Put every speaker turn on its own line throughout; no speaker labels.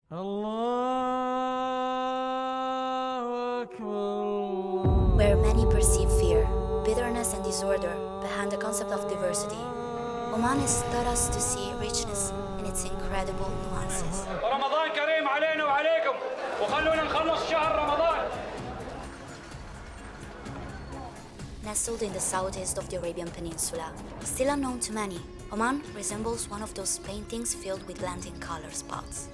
Allahu Akbar.
Where many perceive fear, bitterness, and disorder behind the concept of diversity, Oman has taught us to see richness in its incredible nuances.
رمضان كريم علينا وعليكم وخلونا نخلص شهر رمضان.
Nestled in the southeast of the Arabian Peninsula, still unknown to many, Oman resembles one of those paintings filled with blending color spots.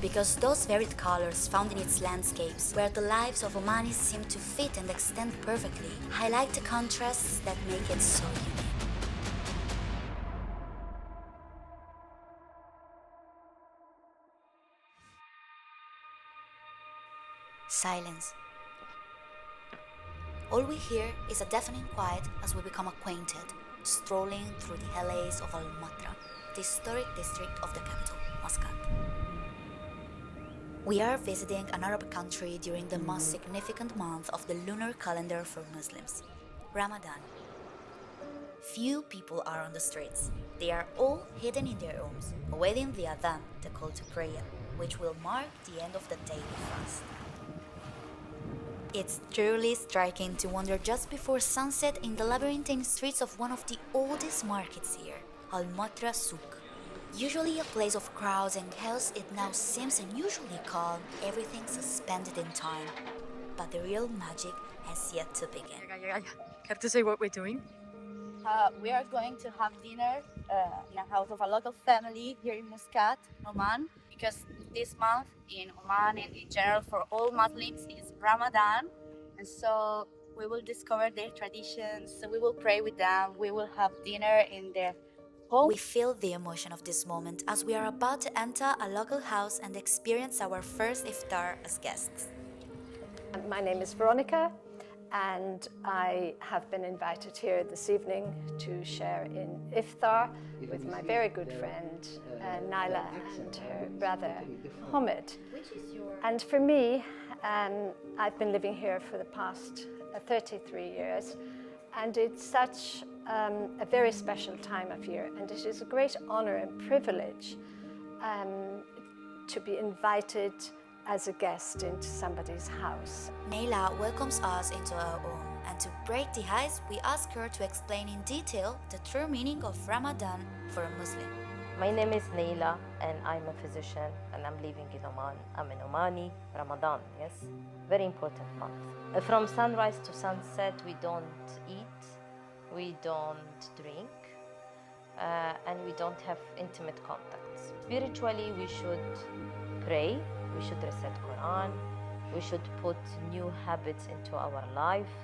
Because those varied colors found in its landscapes, where the lives of Omanis seem to fit and extend perfectly, highlight the contrasts that make it so unique. Silence. All we hear is a deafening quiet as we become acquainted, strolling through the alleys of Al Matra, the historic district of the capital, Muscat. We are visiting an Arab country during the most significant month of the lunar calendar for Muslims, Ramadan. Few people are on the streets. They are all hidden in their homes, awaiting the adhan, the call to prayer, which will mark the end of the daily fast. It's truly striking to wander just before sunset in the labyrinthine streets of one of the oldest markets here, Al Matra Souk. Usually a place of crowds and chaos, it now seems unusually calm, everything suspended in time. But the real magic has yet to begin.
Have to say what we're doing.
We are going to have dinner in a house of a local family here in Muscat, Oman, because this month in Oman and in general for all Muslims is Ramadan, and so we will discover their traditions. So we will pray with them. We will have dinner in their home.
We feel the emotion of this moment as we are about to enter a local house and experience our first iftar as guests.
My name is Veronica, and I have been invited here this evening to share in iftar with my very good friend Naila and her brother Hamid. And for me, I've been living here for the past 33 years, and it's such a very special time of year, and it is a great honor and privilege to be invited as a guest into somebody's house.
Naila welcomes us into her home, and to break the ice, we ask her to explain in detail the true meaning of Ramadan for a Muslim.
My name is Naila, and I'm a physician, and I'm living in Oman. I'm an Omani. Ramadan, yes, very important month. From sunrise to sunset, we don't eat, we don't drink, and we don't have intimate contacts. Spiritually, we should pray, we should recite Quran, we should put new habits into our life,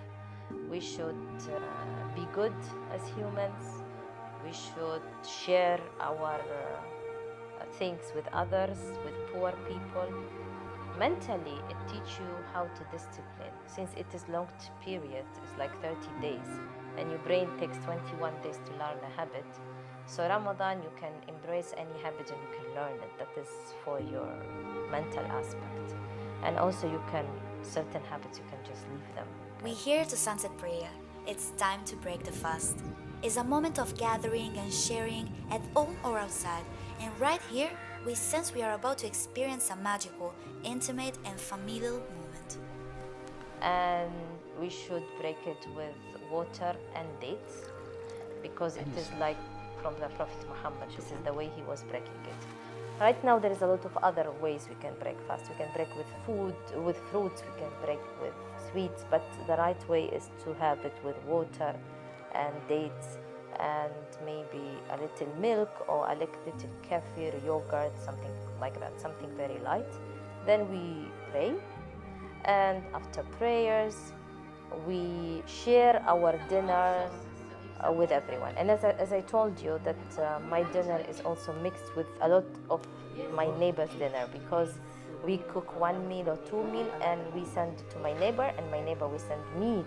we should be good as humans, we should share our things with others, with poor people. Mentally, it teaches you how to discipline. Since it is long period, it's like 30 days, and your brain takes 21 days to learn a habit. So Ramadan, you can embrace any habit and you can learn it. That is for your mental aspect. And also certain habits, you can just leave them.
We hear the sunset prayer. It's time to break the fast. It's a moment of gathering and sharing at home or outside. And right here, we sense we are about to experience a magical, intimate and familial moment.
And we should break it with water and dates, because it is like from the Prophet Muhammad. This is the way he was breaking it. Right now there is a lot of other ways we can break fast. We can break with food, with fruits, we can break with sweets, but the right way is to have it with water and dates and maybe a little milk or a little kefir, yogurt, something like that, something very light. Then we pray, and after prayers we share our dinner with everyone. And as I told you, that my dinner is also mixed with a lot of my neighbor's dinner, because we cook one meal or two meal and we send to my neighbor, and my neighbor will send me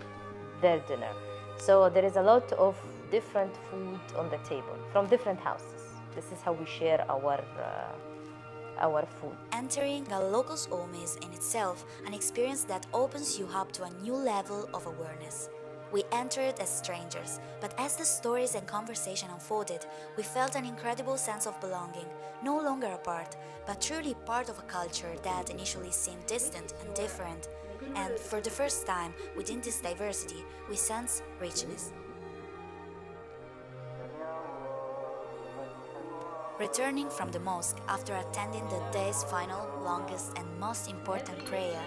their dinner. So there is a lot of different food on the table from different houses. This is how we share our food.
Entering a local's home is in itself an experience that opens you up to a new level of awareness. We entered as strangers, but as the stories and conversation unfolded, we felt an incredible sense of belonging, no longer apart, but truly part of a culture that initially seemed distant and different. And for the first time, within this diversity, we sense richness. Returning from the mosque after attending the day's final, longest and most important prayer,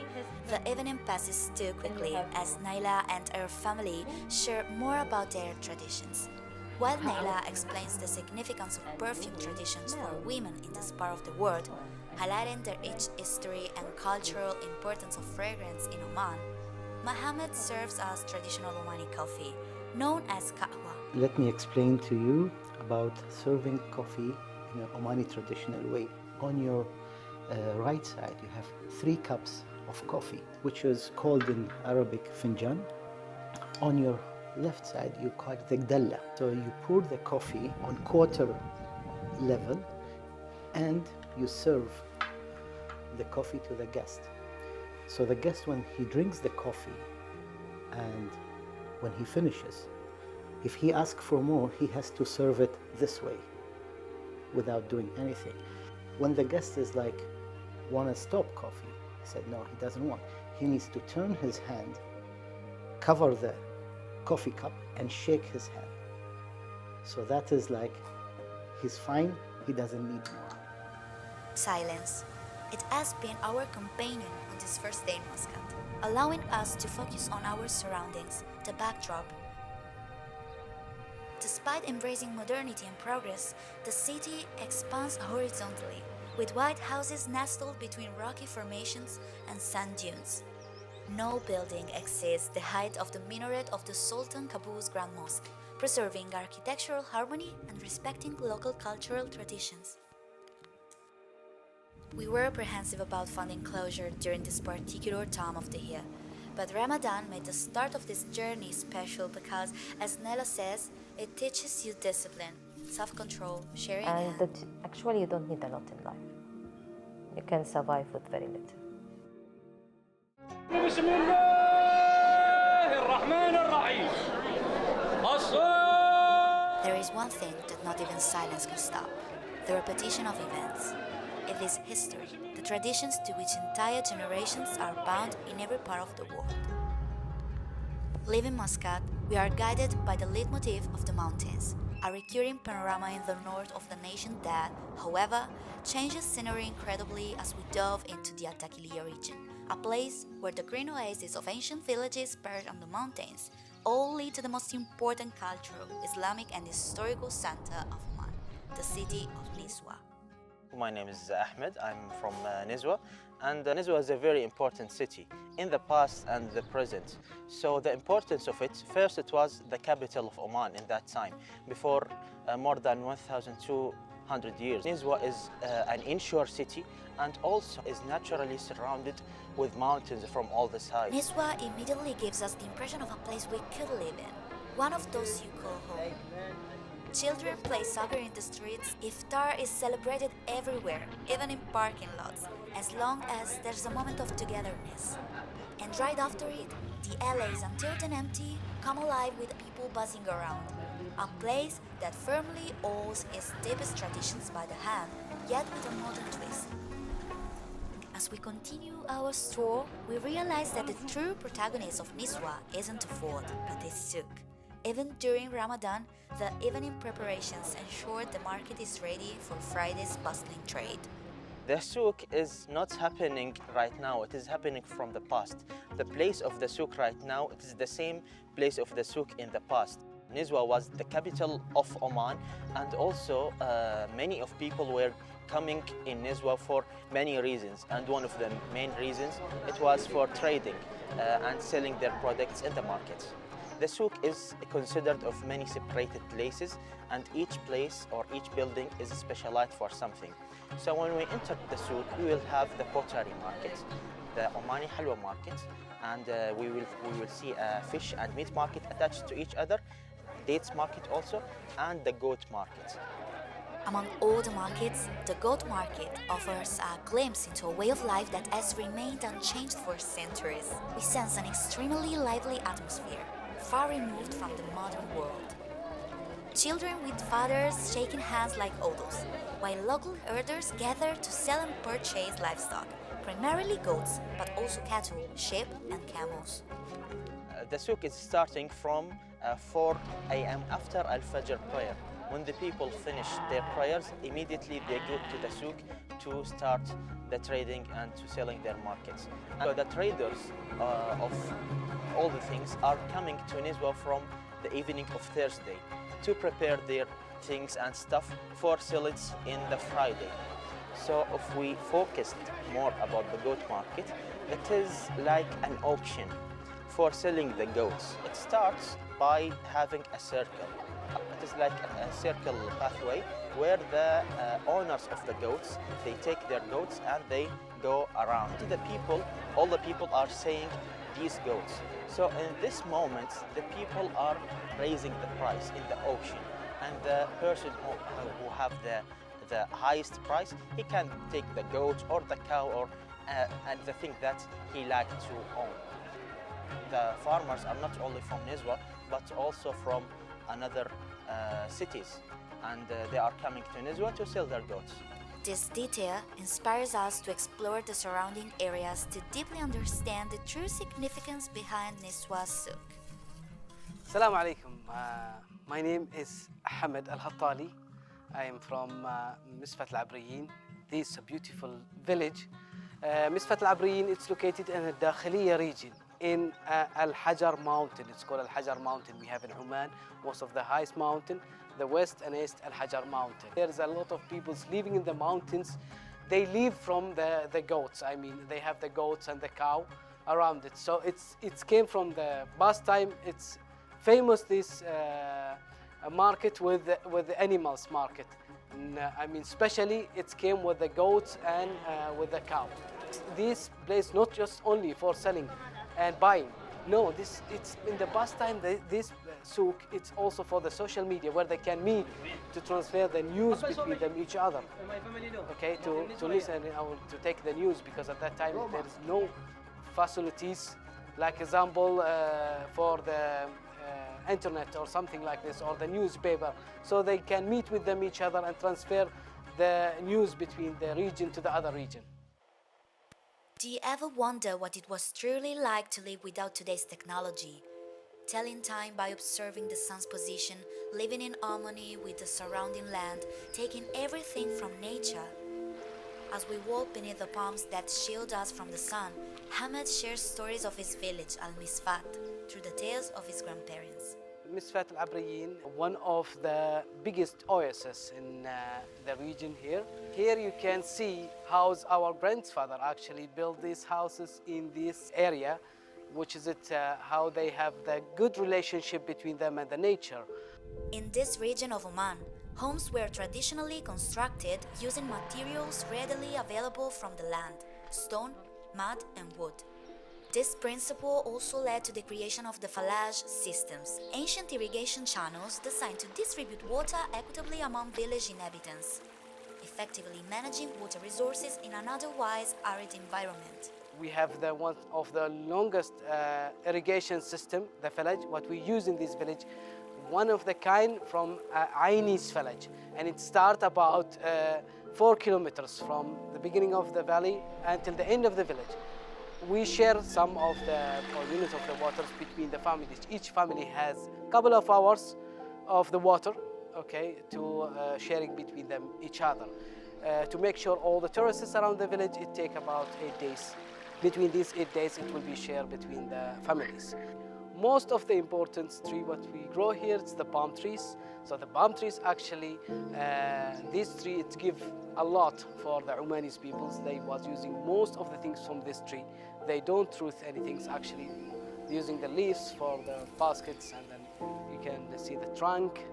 the evening passes too quickly as Naila and her family share more about their traditions. While Naila explains the significance of perfume traditions for women in this part of the world, highlighting the rich history and cultural importance of fragrance in Oman, Mohammed serves us traditional Omani coffee, known as kahwa.
Let me explain to you about serving coffee in an Omani traditional way. On your right side, you have 3 cups of coffee, which is called in Arabic finjan. On your left side, you call it the gdalla. So you pour the coffee on quarter level and you serve the coffee to the guest. So the guest, when he drinks the coffee and when he finishes, if he asks for more, he has to serve it this way without doing anything. When the guest is like, wanna stop coffee, he said no, he doesn't want. He needs to turn his hand, cover the coffee cup and shake his hand. So that is like, he's fine, he doesn't need more.
Silence. It has been our companion on this first day in Muscat, allowing us to focus on our surroundings, the backdrop. Despite embracing modernity and progress, the city expands horizontally, with white houses nestled between rocky formations and sand dunes. No building exceeds the height of the minaret of the Sultan Qaboos Grand Mosque, preserving architectural harmony and respecting local cultural traditions. We were apprehensive about finding closure during this particular time of the year, but Ramadan made the start of this journey special because, as Nella says, it teaches you discipline, self-control, sharing,
And that actually you don't need a lot in life. You can survive with very little.
بسم الله الرحمن الرحيم.
There is one thing that not even silence can stop: the repetition of events. It is history, the traditions to which entire generations are bound in every part of the world. Leaving Muscat, we are guided by the leitmotif of the mountains, a recurring panorama in the north of the nation that, however, changes scenery incredibly as we dove into the Atakilia region, a place where the green oases of ancient villages perched on the mountains all lead to the most important cultural, Islamic and historical center of Oman, the city of Nizwa.
My name is Ahmed. I'm from Nizwa, and Nizwa is a very important city in the past and the present. So the importance of it, first it was the capital of Oman in that time, before more than 1,200 years. Nizwa is an inshore city and also is naturally surrounded with mountains from all the sides.
Nizwa immediately gives us the impression of a place we could live in, one of those you call home. Children play soccer in the streets. Iftar is celebrated everywhere, even in parking lots, as long as there's a moment of togetherness. And right after it, the alleys, until then empty, come alive with people buzzing around. A place that firmly holds its deepest traditions by the hand, yet with a modern twist. As we continue our stroll, we realize that the true protagonist of Nizwa isn't the fort, but the souk. Even during Ramadan, the evening preparations ensure the market is ready for Friday's bustling trade.
The souk is not happening right now, it is happening from the past. The place of the souk right now, it is the same place of the souk in the past. Nizwa was the capital of Oman, and also many of people were coming in Nizwa for many reasons, and one of the main reasons, it was for trading and selling their products in the market. The souk is considered of many separated places, and each place or each building is specialized for something. So when we enter the souk, we will have the pottery market, the Omani halwa market, and we will see a fish and meat market attached to each other, dates market also, and the goat market.
Among all the markets, the goat market offers a glimpse into a way of life that has remained unchanged for centuries. We sense an extremely lively atmosphere, far removed from the modern world. Children with fathers shaking hands like odos, while local herders gather to sell and purchase livestock, primarily goats, but also cattle, sheep, and camels.
The souk is starting from 4 a.m. after Al-Fajr prayer. When the people finish their prayers, immediately they go to the souk to start the trading and to selling their markets. So the traders of all the things are coming to Nizwa from the evening of Thursday to prepare their things and stuff for sales in the Friday. So if we focused more about the goat market, it is like an auction for selling the goats. It starts by having a circle. It is like a circle pathway where the owners of the goats, they take their goats and they go around. The people, all the people are saying these goats. So in this moment, the people are raising the price in the auction, and the person who have the highest price, he can take the goat or the cow or and the thing that he likes to own. The farmers are not only from Nizwa, but also from another cities, and they are coming to Nizwa to sell their goats.
This detail inspires us to explore the surrounding areas to deeply understand the true significance behind Nizwa's souk.
Assalamu alaikum. My name is Ras al Hadd. I am from Misfah al-Abriyin. This is a beautiful village. Misfah al-Abriyin, it's located in the Dakhiliya region in Al Hajar mountain. It's called Al Hajar mountain. We have in Oman most of the highest mountain, the west and east Al Hajar mountain. There's a lot of people living in the mountains. They live from the goats. I mean, they have the goats and the cow around it. So it came from the past time. It's famous, this market with the animals market. And, I mean, especially it came with the goats and with the cow. This place not just only for selling and buying. No, it's in the past time. This souk, it's also for the social media where they can meet to transfer the news between them each other. Okay, to listen or to take the news, because at that time there is no facilities, like example for the internet or something like this, or the newspaper, so they can meet with them each other and transfer the news between the region to the other region.
Do you ever wonder what it was truly like to live without today's technology? Telling time by observing the sun's position, living in harmony with the surrounding land, taking everything from nature. As we walk beneath the palms that shield us from the sun, Hamad shares stories of his village, Al-Misfah, through the tales of his grandparents.
Misfah al-Abriyin, one of the biggest oases in the region here. Here you can see how our grandfather actually built these houses in this area, which is how they have the good relationship between them and the nature.
In this region of Oman, homes were traditionally constructed using materials readily available from the land: stone, mud, and wood. This principle also led to the creation of the falaj systems, ancient irrigation channels designed to distribute water equitably among village inhabitants, effectively managing water resources in an otherwise arid environment.
We have one of the longest irrigation system, the falaj, what we use in this village, one of the kind from Aini's falaj, and it starts about 4 kilometers from the beginning of the valley until the end of the village. We share some of the units of the waters between the families. Each family has a couple of hours of the water, okay, to sharing between them each other. To make sure all the terraces around the village, it takes about 8 days. Between these 8 days, it will be shared between the families. Most of the important tree what we grow here is the palm trees. So the palm trees actually, this tree, it gives a lot for the Omanis peoples. They was using most of the things from this tree. They don't truth anything, actually using the leaves for the baskets, and then you can see the trunk,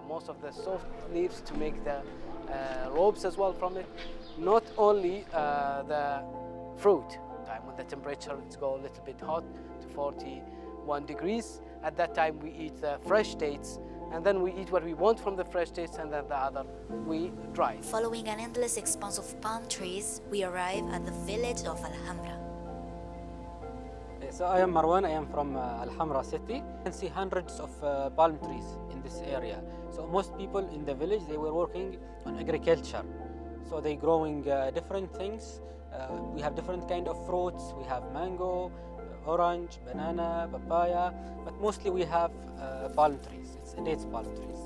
most of the soft leaves to make the ropes as well from it. Not only the fruit. When the temperature go a little bit hot to 41 degrees, at that time we eat the fresh dates, and then we eat what we want from the fresh dates, and then the other we dry.
Following an endless expanse of palm trees, we arrive at the village of Hamra.
So I am Marwan, I am from Al Hamra city. You can see hundreds of palm trees in this area. So most people in the village, they were working on agriculture. So they growing different things. We have different kind of fruits. We have mango, orange, banana, papaya, but mostly we have palm trees. It's dates palm trees.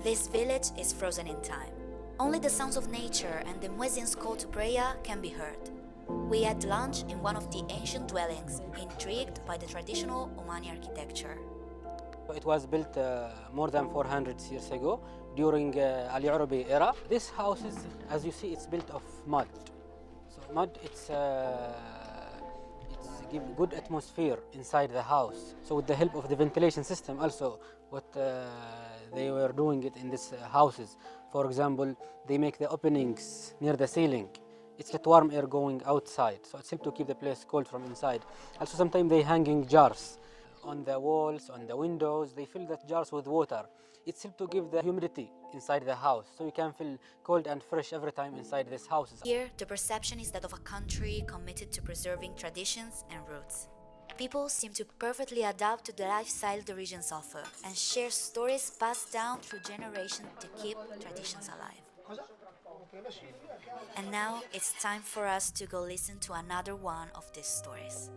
This village is frozen in time. Only the sounds of nature and the muezzin's call to prayer can be heard. We had lunch in one of the ancient dwellings, intrigued by the traditional Omani architecture.
It was built more than 400 years ago during Ali Arabi era. This house is, as you see, it's built of mud. So mud, it's give good atmosphere inside the house. So with the help of the ventilation system also, what they were doing it in these houses. For example, they make the openings near the ceiling. It's let warm air going outside, so it's helped to keep the place cold from inside. Also, sometimes they hanging jars on the walls, on the windows. They fill the jars with water. It's helped to give the humidity inside the house, so you can feel cold and fresh every time inside these houses.
Here, the perception is that of a country committed to preserving traditions and roots. People seem to perfectly adapt to the lifestyle the regions offer and share stories passed down through generations to keep traditions alive. And now it's time for us to go listen to another one of these stories.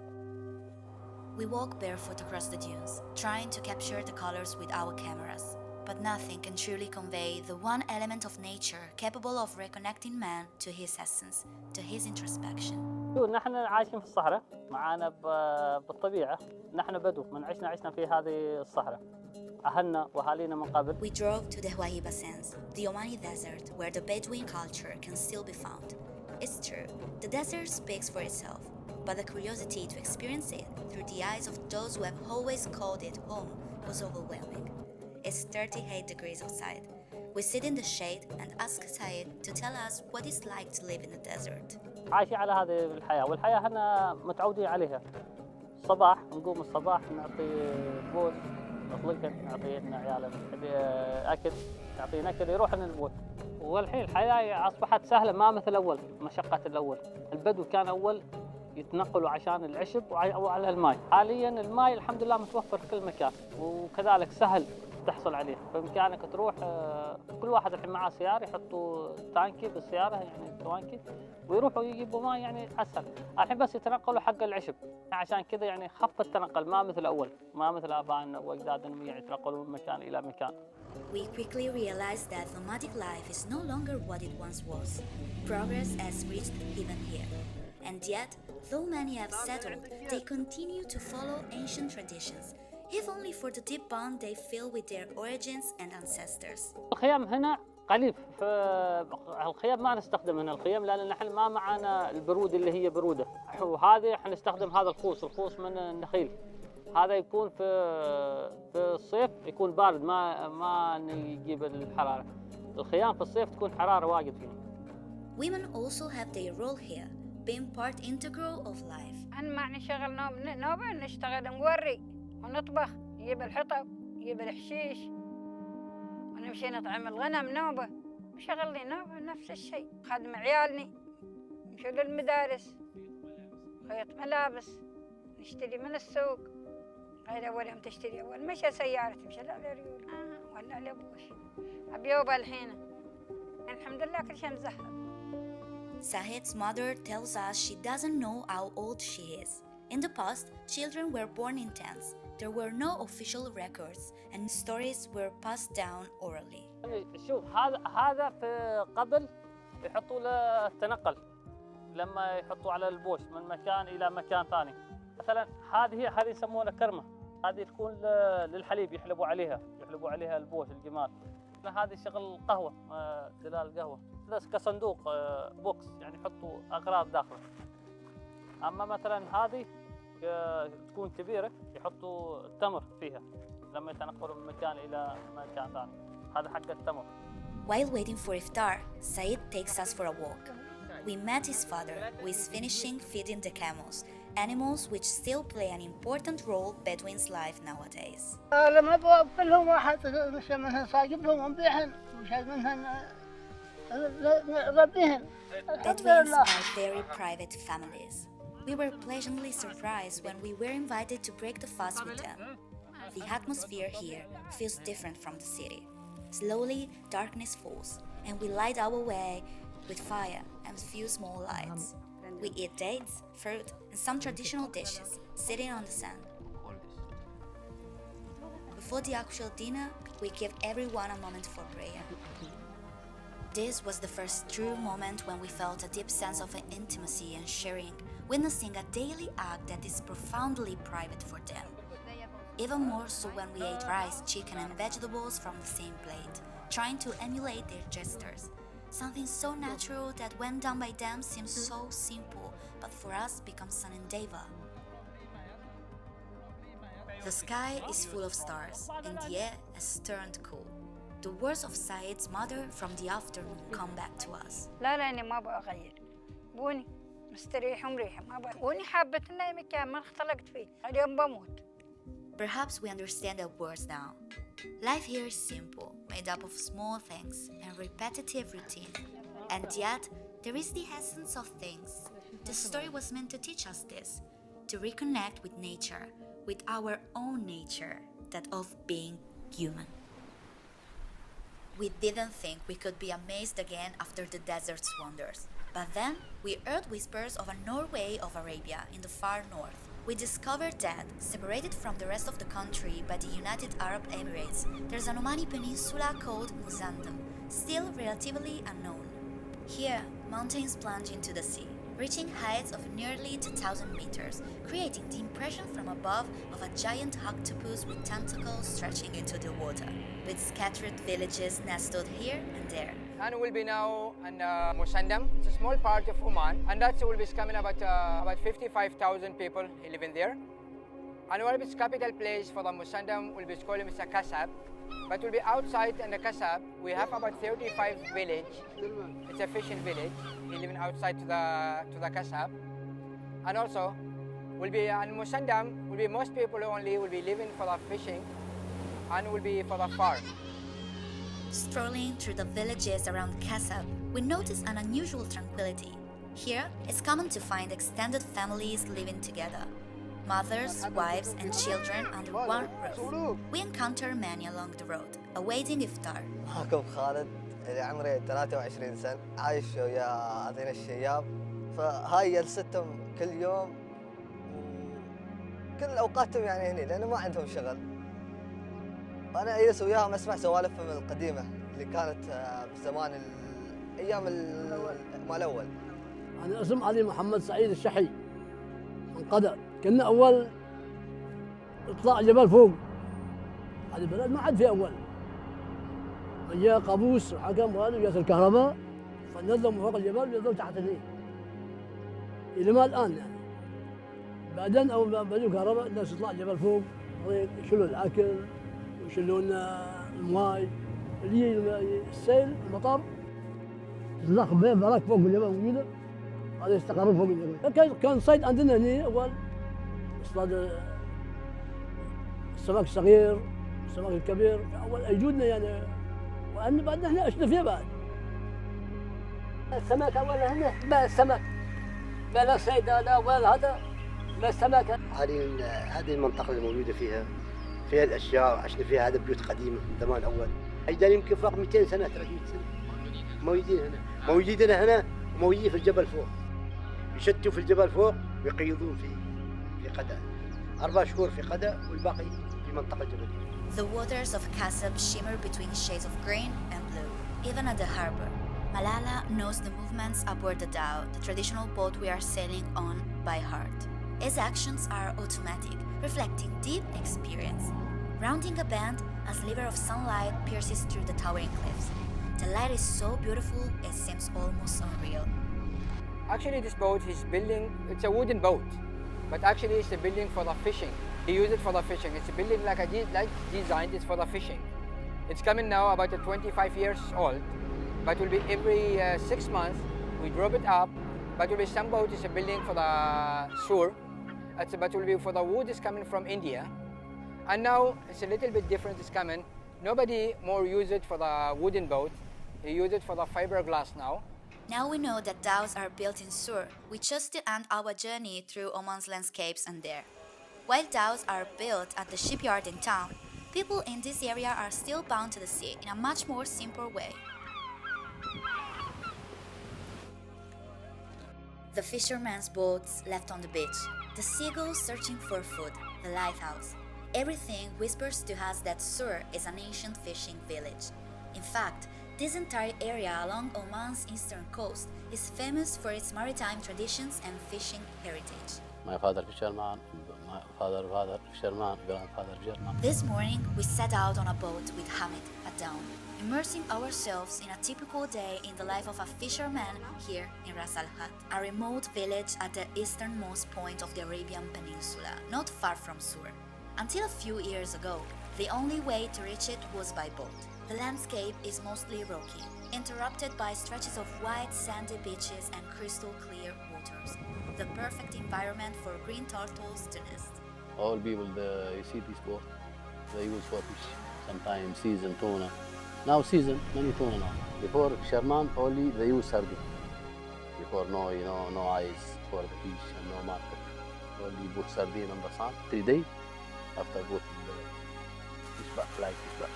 We walk barefoot across the dunes, trying to capture the colors with our cameras, but nothing can truly convey the one element of nature capable of reconnecting man to his essence, to his introspection.
نحن عايشين في الصحراء معانا بالطبيعة. نحن بدو من عشنا في هذه الصحراء. أهلنا وأهالينا من قبل.
We drove to the Wahiba Sands, the Omani desert where the Bedouin culture can still be found. It's true, the desert speaks for itself, but the curiosity to experience it through the eyes of those who have always called it home was overwhelming. It's 38 degrees outside. We sit in the shade and ask Said to tell us what it's like to live in the desert.
عايشين على هذه الحياة والحياة هنا متعودين عليها. الصباح نقوم الصباح نعطي بوس نطلقها نعطي لنا عيالنا أكل نعطينا أكل يروح البوس. والحين الحياة أصبحت سهلة ما مثل أول مشقة الأول. البدو كان أول يتنقلوا عشان العشب وعلى الماء. حاليا الماء الحمد لله متوفر في كل مكان وكذلك سهل تحصل عليه. بإمكانك تروح كل واحد الحين معاه سيارة يحطوا تانكي بالسيارة يعني توانكي ويروحوا يجيبوا ماء يعني أسهل. الحين بس يتنقلوا حق العشب عشان كذا يعني خف التنقل ما مثل أول ما مثل آبائنا وأجدادنا يعني يتنقلوا من مكان إلى مكان.
We quickly realized that nomadic life is no longer what it once was. Progress has reached even here. And yet, though many have settled, they continue to follow ancient traditions, if only for the deep bond they feel with their origins and ancestors.
الخيام هنا قليل الخيام ما نستخدم هنا الخيام لأن نحن ما معنا البرود اللي هي برودة وهذه حنستخدم هذا الخوص من النخيل هذا يكون في الصيف يكون بارد ما يجيب الحرارة الخيام في الصيف تكون حرارة واجد فيه.
Women also have their role here, being part integral of life.
أنا معني شغل نوبة نشتغل نوري ونطبخ نجيب الحطب نجيب الحشيش ونمشي نطعم الغنم نوبة وشغل لي نوبة نفس الشيء خدم عيالني نمشي للمدارس خيط ملابس نشتري من السوق غير أول يوم تشتري أول مشى سيارة تمشي لا لريول ولا لبوش أبيوبة الحين الحمد لله كل شيء مزهر.
Sahed's mother tells us she doesn't know how old she is. In the past, children were born in tents. There were no official records and stories were passed down orally.
شوف هذا في قبل يحطوا له التنقل لما يحطوا على البوش من مكان إلى مكان ثاني. مثلا هذه يسمونها كرمة هذه تكون للحليب يحلبوا عليها البوش الجمال. هذه شغل قهوة دلال القهوة هذا كصندوق بوكس يعني يحطوا أغراض داخله. أما مثلا هذه تكون كبيرة يحطوا التمر فيها لما يتنقلوا من مكان إلى مكان ثاني هذا حق التمر.
While waiting for iftar, Said takes us for a walk. We met his father, who is finishing feeding the camels, animals which still play an important role in Bedouin's life nowadays.
لما بكلهم واحد مش منهن صاجبهم ونبيعهن مش منهن نربيهن.
Bedouins are very private families. We were pleasantly surprised when we were invited to break the fast with them. The atmosphere here feels different from the city. Slowly, darkness falls, and we light our way with fire and few small lights. We eat dates, fruit, and some traditional dishes, sitting on the sand. Before the actual dinner, we give everyone a moment for prayer. This was the first true moment when we felt a deep sense of intimacy and sharing, witnessing a daily act that is profoundly private for them. Even more so when we ate rice, chicken, and vegetables from the same plate, trying to emulate their gestures. Something so natural that when done by them seems so simple, but for us becomes sun and deva. The sky is full of stars, and the air has turned cool. The words of Said's mother from the afternoon come back to us.
لا أنا ما أبغى أغير. بوني مستريح ومريحة ما أبغى. بوني حابة إني مكان ما اختلقت فيه. اليوم بموت.
Perhaps we understand the words now. Life here is simple, made up of small things and repetitive routine. And yet, there is the essence of things. The story was meant to teach us this, to reconnect with nature, with our own nature, that of being human. We didn't think we could be amazed again after the desert's wonders. But then, we heard whispers of a Norway of Arabia in the far north. We discovered that, separated from the rest of the country by the United Arab Emirates, there's an Omani peninsula called Musandam, still relatively unknown. Here, mountains plunge into the sea, reaching heights of nearly 2,000 meters, creating the impression from above of a giant octopus with tentacles stretching into the water, with scattered villages nestled here and there.
And we'll be now in Musandam. It's a small part of Oman, and that's will be coming about 55,000 people living there. And one of its capital place for the Musandam will be called Kasab, but will be outside in the Kasab. We have about 35 village. It's a fishing village. We living outside to the Kasab, and also will be in Musandam. Will be most people only will be living for the fishing, and will be for the farm.
Strolling through the villages around Kasab, we notice an unusual tranquility. Here, it's common to find extended families living together. Mothers, wives, and children under one roof. We encounter many along the road, awaiting iftar.
معكم خالد اللي عمري 23 سنة عايش ويا هذين الشياب فهاي جلستهم كل يوم كل أوقاتهم يعني هني لأنه ما عندهم شغل. أنا أجلس وياهم أسمع سوالفهم القديمة اللي كانت بزمان الأيام مال الأول.
أنا اسم علي محمد سعيد الشحي من قدر. كنا أول اطلع جبل فوق. هذه البلد ما حد في أول. من جاء قابوس وحكم وهذا وجات الكهرباء فنزلوا من فوق الجبل ونزلوا تحت الليل. إلى ما الآن يعني. بعدين أول ما بدوا كهرباء الناس تطلع جبل فوق يشيلوا الأكل ويشيلون الماء اللي السيل المطر تطلع بين براك فوق الجبل موجودة هذا يستقرون فوق الجبل. كان صيد عندنا هنا أول اصطاد السمك الصغير السمك الكبير أول أجودنا يعني وأن بعد احنا عشنا فيها بعد.
السمك أول هنا ما السمك بلا صيد ولا هذا ما السمك.
هذه المنطقة اللي موجودة فيها الأشجار عشنا فيها. هذا بيوت قديمة من زمان أول أجدادي يمكن فوق 200 سنة 300 سنة موجودين هنا. موجودين هنا وموجودين في الجبل فوق يشتوا في الجبل فوق ويقيضون في قدأ 4 شهور في قدأ والباقي في منطقة جبلية.
The waters of Kasab shimmer between shades of green and blue, even at the harbor. Malala knows the movements aboard the dhow, the traditional boat we are sailing on, by heart. His actions are automatic, reflecting deep experience. Rounding a bend, a sliver of sunlight pierces through the towering cliffs. The light is so beautiful, it seems almost unreal.
Actually, this boat he's building, it's a wooden boat, but actually it's a building for the fishing. He used it for the fishing. It's a building like designed it for the fishing. It's coming now about 25 years old, but will be every 6 months we drop it up. But will be some boat is a building for the shore. But will be for the wood is coming from India, and now it's a little bit different. It's coming. Nobody more use it for the wooden boat. He use it for the fiberglass now.
Now we know that dhows are built in Sur. We chose to end our journey through Oman's landscapes and there. While dhows are built at the shipyard in town, people in this area are still bound to the sea in a much more simple way. The fishermen's boats left on the beach, the seagulls searching for food, the lighthouse. Everything whispers to us that Sur is an ancient fishing village. In fact, this entire area along Oman's eastern coast is famous for its maritime traditions and fishing heritage.
My father fisherman, my father fisherman, grandfather fisherman.
This morning, we set out on a boat with Hamid at dawn, immersing ourselves in a typical day in the life of a fisherman here in Ras al Hadd, a remote village at the easternmost point of the Arabian Peninsula, not far from Sur. Until a few years ago, the only way to reach it was by boat. The landscape is mostly rocky, interrupted by stretches of wide sandy beaches and crystal clear waters. The perfect environment for green turtles to nest.
All people, you see this boat, they use for fish. Sometimes season tuna. Now season, many tuna now. Before fisherman, only they use sardine. Before no ice for the fish and no market. Only put sardine on the sun, 3 days. After put the fish back, like fish back.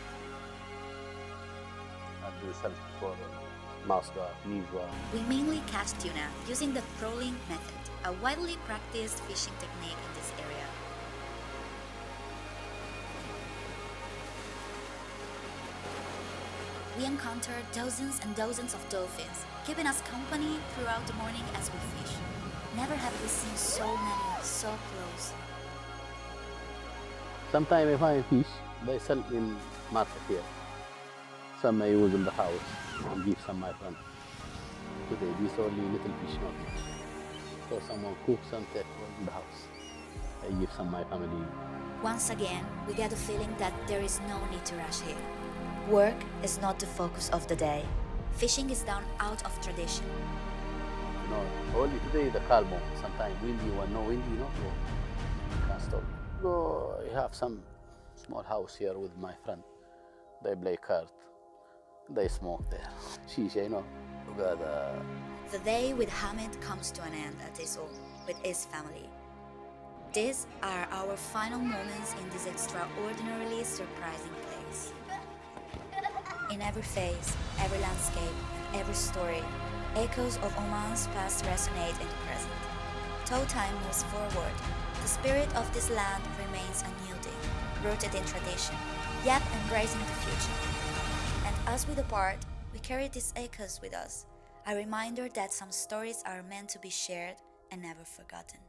And we sell for Muscat, Nizwa.
We mainly catch tuna using the trawling method, a widely practiced fishing technique in this area. We encountered dozens and dozens of dolphins, keeping us company throughout the morning as we fish. Never have we seen so many, so close.
Sometimes I find fish, they sell in market here. Some I use in the house and give some my friend. Today, this only little fish, not much. So someone cooks and take in the house. I give some my family.
Once again, we get the feeling that there is no need to rush here. Work is not the focus of the day. Fishing is done out of tradition.
Only today the calm. Sometimes windy, when no windy, no, can't stop. No, I have some small house here with my friend. They play cards. They smoke there. Shisha,
The day with Hamid comes to an end at his home with his family. These are our final moments in this extraordinarily surprising place. In every face, every landscape, and every story, echoes of Oman's past resonate in the present. Though time moves forward, the spirit of this land remains unyielding, rooted in tradition, yet embracing the future. And as we depart, we carry these echoes with us, a reminder that some stories are meant to be shared and never forgotten.